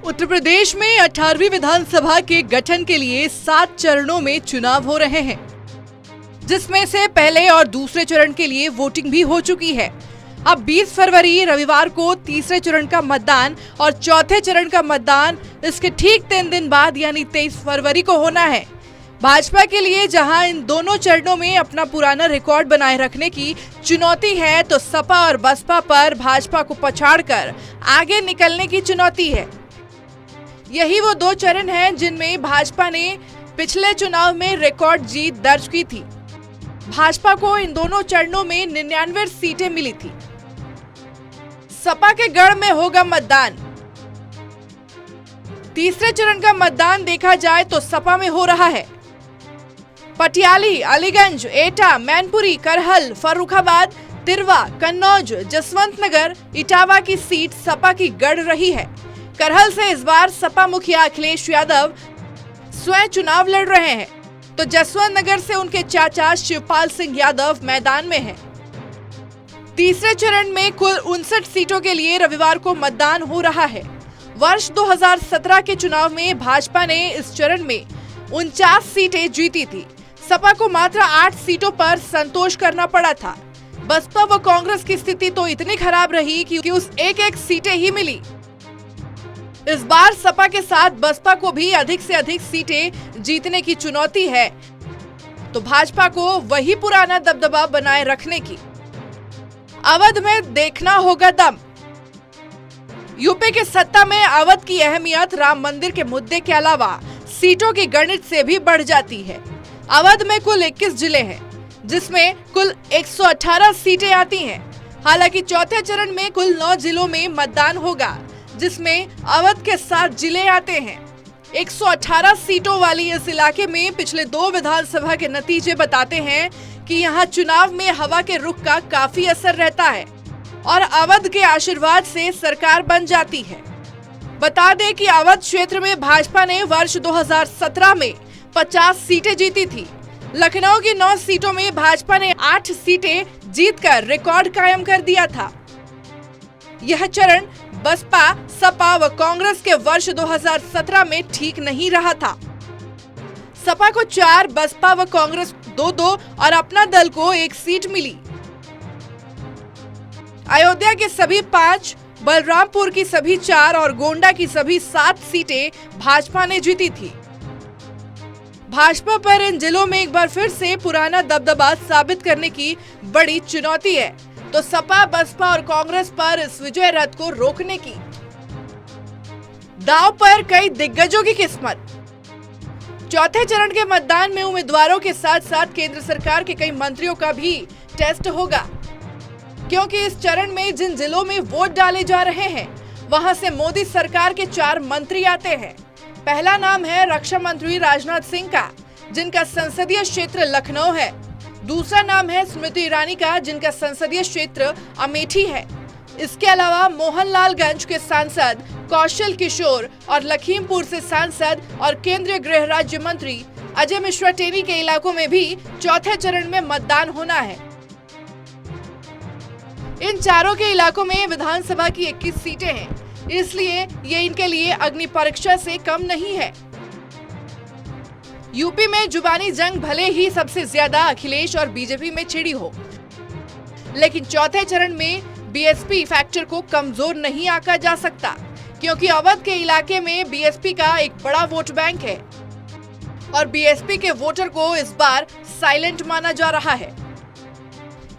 उत्तर प्रदेश में 18वीं विधानसभा के गठन के लिए 7 चरणों में चुनाव हो रहे हैं, जिसमें से पहले और दूसरे चरण के लिए वोटिंग भी हो चुकी है। अब 20 फरवरी रविवार को तीसरे चरण का मतदान और चौथे चरण का मतदान इसके ठीक 3 दिन बाद यानी 23 फरवरी को होना है। भाजपा के लिए जहां इन दोनों चरणों में अपना पुराना रिकॉर्ड बनाए रखने की चुनौती है, तो सपा और बसपा पर भाजपा को पछाड़कर आगे निकलने की चुनौती है। यही वो 2 चरण हैं जिनमें भाजपा ने पिछले चुनाव में रिकॉर्ड जीत दर्ज की थी। भाजपा को इन दोनों चरणों में 99 सीटें मिली थी। सपा के गढ़ में होगा मतदान। तीसरे चरण का मतदान देखा जाए तो सपा में हो रहा है। पटियाली, अलीगंज, एटा, मैनपुरी, करहल, फर्रुखाबाद, तिरवा, कन्नौज, जसवंत नगर, इटावा की सीट सपा की गढ़ रही है। करहल से इस बार सपा मुखिया अखिलेश यादव स्वयं चुनाव लड़ रहे हैं, तो जसवंत नगर से उनके चाचा शिवपाल सिंह यादव मैदान में हैं। तीसरे चरण में कुल 59 सीटों के लिए रविवार को मतदान हो रहा है। वर्ष 2017 के चुनाव में भाजपा ने इस चरण में 49 सीटें जीती थी। सपा को मात्र 8 सीटों पर संतोष करना पड़ा था। बसपा व कांग्रेस की स्थिति तो इतनी खराब रही कि उस एक सीटें ही मिली। इस बार सपा के साथ बसपा को भी अधिक से अधिक सीटें जीतने की चुनौती है, तो भाजपा को वही पुराना दबदबा बनाए रखने की। अवध में देखना होगा दम। यूपी के सत्ता में अवध की अहमियत राम मंदिर के मुद्दे के अलावा सीटों की गणित से भी बढ़ जाती है। अवध में कुल 21 जिले हैं, जिसमें कुल 118 सीटें आती हैं। हालांकि चौथे चरण में कुल 9 जिलों में मतदान होगा, जिसमें अवध के 7 जिले आते हैं। 118 सीटों वाली इस इलाके में पिछले 2 विधानसभा के नतीजे बताते हैं कि यहाँ चुनाव में हवा के रुख का काफी असर रहता है और अवध के आशीर्वाद से सरकार बन जाती है। बता दें कि अवध क्षेत्र में भाजपा ने वर्ष 2017 में 50 सीटें जीती थी। लखनऊ की 9 सीटों में भाजपा ने 8 सीटें जीतकर रिकॉर्ड कायम कर दिया था। यह चरण बसपा, सपा व कांग्रेस के वर्ष 2017 में ठीक नहीं रहा था। सपा को 4, बसपा व कांग्रेस 2-2 और अपना दल को 1 सीट मिली। अयोध्या के सभी 5, बलरामपुर की सभी 4 और गोंडा की सभी 7 सीटें भाजपा ने जीती थी। भाजपा पर इन जिलों में एक बार फिर से पुराना दबदबा साबित करने की बड़ी चुनौती है, तो सपा, बसपा और कांग्रेस पर इस विजय रथ को रोकने की। दांव पर कई दिग्गजों की किस्मत। चौथे चरण के मतदान में उम्मीदवारों के साथ साथ केंद्र सरकार के कई मंत्रियों का भी टेस्ट होगा, क्योंकि इस चरण में जिन जिलों में वोट डाले जा रहे हैं, वहां से मोदी सरकार के 4 मंत्री आते हैं। पहला नाम है रक्षा मंत्री राजनाथ सिंह का, जिनका संसदीय क्षेत्र लखनऊ है। दूसरा नाम है स्मृति ईरानी का, जिनका संसदीय क्षेत्र अमेठी है। इसके अलावा मोहनलालगंज के सांसद कौशल किशोर और लखीमपुर से सांसद और केंद्रीय गृह राज्य मंत्री अजय मिश्रा टेनी के इलाकों में भी चौथे चरण में मतदान होना है। इन चारों के इलाकों में विधानसभा की 21 सीटें हैं, इसलिए ये इनके लिए अग्नि परीक्षा से कम नहीं है। यूपी में जुबानी जंग भले ही सबसे ज्यादा अखिलेश और बीजेपी में छिड़ी हो, लेकिन चौथे चरण में बीएसपी फैक्टर को कमजोर नहीं आंका जा सकता, क्योंकि अवध के इलाके में बीएसपी का एक बड़ा वोट बैंक है और बीएसपी के वोटर को इस बार साइलेंट माना जा रहा है।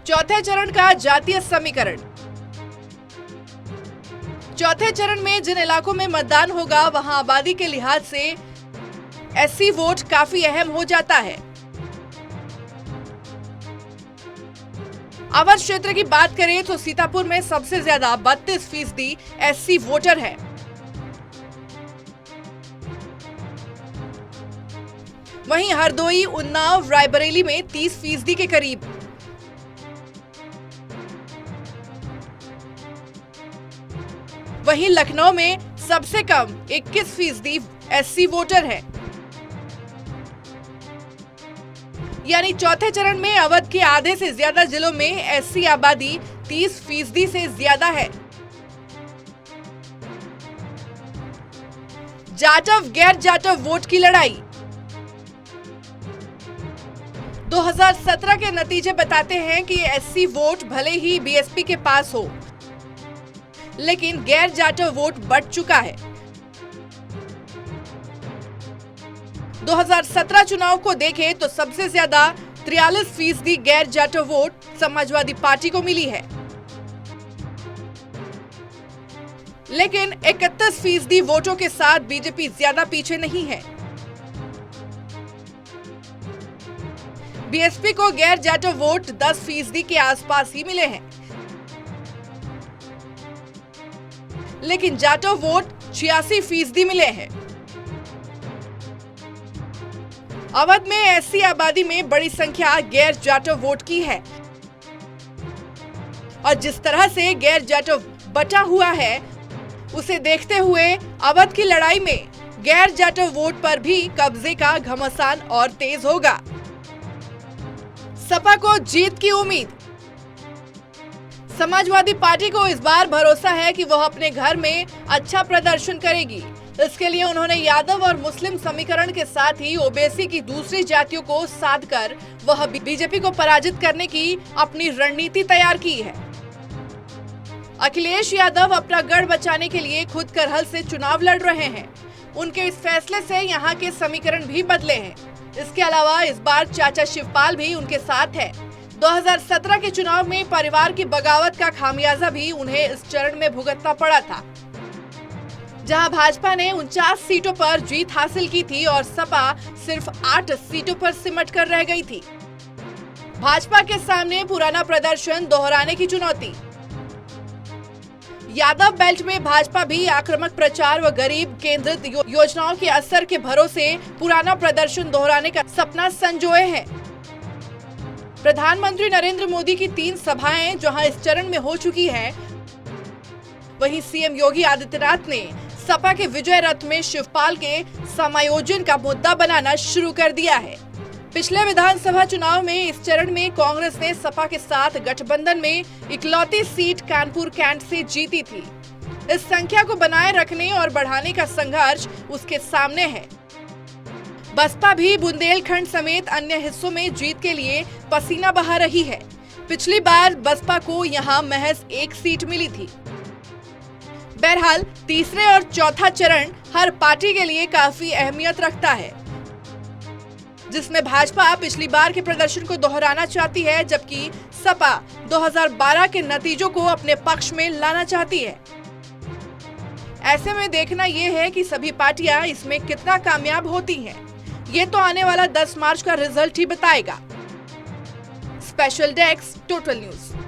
चौथे चरण का जातीय समीकरण। चौथे चरण में जिन इलाकों में मतदान होगा, वहां आबादी के लिहाज से एससी वोट काफी अहम हो जाता है। अवध क्षेत्र की बात करें तो सीतापुर में सबसे ज्यादा 32% एससी वोटर है। वहीं हरदोई, उन्नाव, रायबरेली में 30% के करीब। वहीं लखनऊ में सबसे कम 21% एससी वोटर है। यानी चौथे चरण में अवध के आधे से ज्यादा जिलों में एससी आबादी 30% से ज्यादा है। जाटव गैर जाटव वोट की लड़ाई। 2017 के नतीजे बताते हैं कि एससी वोट भले ही बीएसपी के पास हो, लेकिन गैर जाटव वोट बढ़ चुका है। 2017 चुनाव को देखें तो सबसे ज्यादा 43% गैर जाटव वोट समाजवादी पार्टी को मिली है, लेकिन 31% वोटों के साथ बीजेपी ज्यादा पीछे नहीं है। बीएसपी को गैर जाटव वोट 10% के आसपास ही मिले हैं, लेकिन जाटव वोट 86% मिले हैं। अवध में एससी आबादी में बड़ी संख्या गैर जाटव वोट की है और जिस तरह से गैर जाटव बटा हुआ है, उसे देखते हुए अवध की लड़ाई में गैर जाटव वोट पर भी कब्जे का घमासान और तेज होगा। सपा को जीत की उम्मीद। समाजवादी पार्टी को इस बार भरोसा है कि वह अपने घर में अच्छा प्रदर्शन करेगी। इसके लिए उन्होंने यादव और मुस्लिम समीकरण के साथ ही ओबीसी की दूसरी जातियों को साध कर वह बीजेपी को पराजित करने की अपनी रणनीति तैयार की है। अखिलेश यादव अपना गढ़ बचाने के लिए खुद करहल से चुनाव लड़ रहे हैं। उनके इस फैसले से यहाँ के समीकरण भी बदले हैं। इसके अलावा इस बार चाचा शिवपाल भी उनके साथ है। 2017 के चुनाव में परिवार की बगावत का खामियाजा भी उन्हें इस चरण में भुगतना पड़ा था, जहां भाजपा ने 49 सीटों पर जीत हासिल की थी और सपा सिर्फ 8 सीटों पर सिमट कर रह गई थी। भाजपा के सामने पुराना प्रदर्शन दोहराने की चुनौती। यादव बेल्ट में भाजपा भी आक्रामक प्रचार व गरीब केंद्रित योजनाओं के असर के भरोसे पुराना प्रदर्शन दोहराने का सपना संजोए है। प्रधानमंत्री नरेंद्र मोदी की 3 सभाएं जहां इस चरण में हो चुकी हैं, वहीं सीएम योगी आदित्यनाथ ने सपा के विजय रथ में शिवपाल के समायोजन का मुद्दा बनाना शुरू कर दिया है। पिछले विधानसभा चुनाव में इस चरण में कांग्रेस ने सपा के साथ गठबंधन में इकलौती सीट कानपुर कैंट से जीती थी। इस संख्या को बनाए रखने और बढ़ाने का संघर्ष उसके सामने है। बसपा भी बुंदेलखंड समेत अन्य हिस्सों में जीत के लिए पसीना बहा रही है। पिछली बार बसपा को यहां महज 1 सीट मिली थी। बहरहाल तीसरे और चौथा चरण हर पार्टी के लिए काफी अहमियत रखता है, जिसमें भाजपा पिछली बार के प्रदर्शन को दोहराना चाहती है, जबकि सपा 2012 के नतीजों को अपने पक्ष में लाना चाहती है। ऐसे में देखना यह है कि सभी पार्टियां इसमें कितना कामयाब होती हैं। ये तो आने वाला 10 मार्च का रिजल्ट ही बताएगा। Special desk, total news.